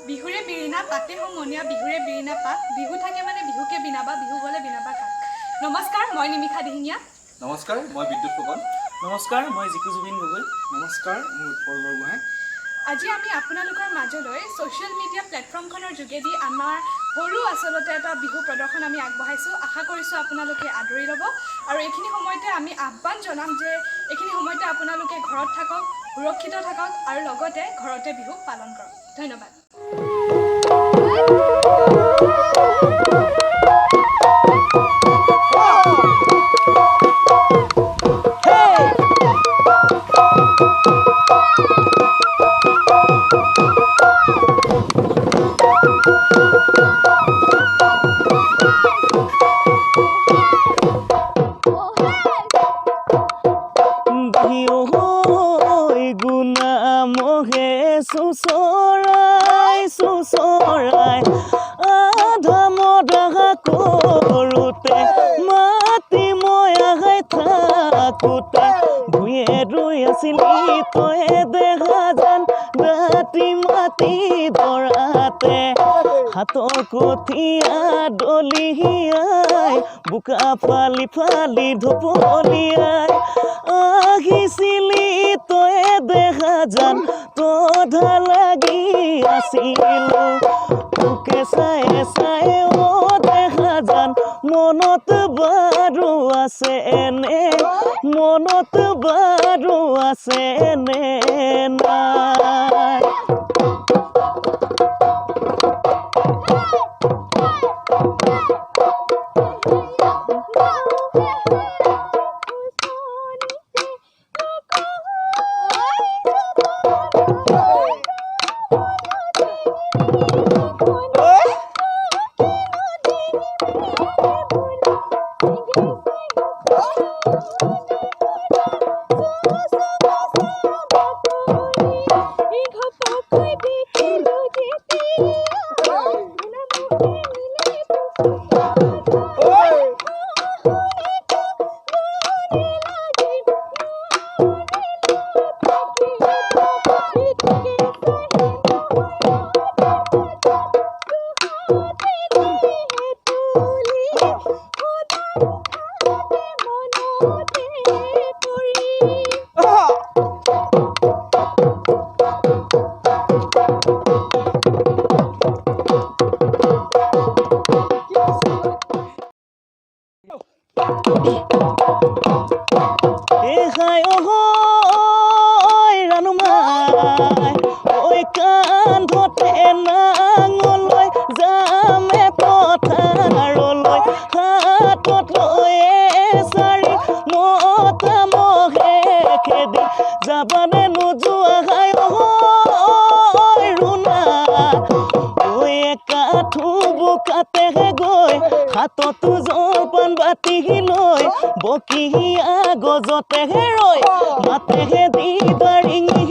বিহুৰে বিৰিণা পাতে সমনীয়া বিহুৰে বিৰিণা পাত বিহু থাকে মানে বিহুকে বিনাবা বিহু গ'লে বিনাবা কাক। নমস্কাৰ, মই নিমিষা দিহিঙীয়া। নমস্কাৰ, মই বিদ্যুৎ ফুকন। নমস্কাৰ, মই জিকু জুবিন গগৈ। নমস্কাৰ, মই উৎপল বৰগোহাঁই। আজি আমি আপোনালোকৰ মাজলৈ ছ'চিয়েল মিডিয়া প্লেটফৰ্মখনৰ যোগেদি আমাৰ সৰু আচলতে এটা বিহু প্ৰদৰ্শন আমি আগবঢ়াইছোঁ। আশা কৰিছোঁ আপোনালোকে আদৰি ল'ব আৰু এইখিনি সময়তে আমি আহ্বান জনাম যে এইখিনি সময়তে আপোনালোকে ঘৰত থাকক, সুৰক্ষিত থাকক আৰু লগতে ঘৰতে বিহু পালন কৰক। ধন্যবাদ। চুচৰাই আধা কৰোঁতে মাতি মই আহাই থাকোঁতে ভূঞে ৰৈ আছিলি তয়ে দেখা যেন ৰাতি মাতি ধৰাতে হাতৰ কঠীয়া দলিয়াই বোকা ফালি ফালি ঢপলিয়াই আহিছিলি তয়ে দেখা যেন তধা লাগি আছিলো তোকে চাই চাই দেখা যেন মনত বাৰু আছে এনে মনত বাৰু আছে নে নাই। যাবানে নোযোৱা হাই ৰুণা ঐ কাঠু বোকাতেহে গৈ হাততো জলপান বাতি লৈ বকিয়া গজতেহে ৰৈ মাতেহে দি দাৰিঙি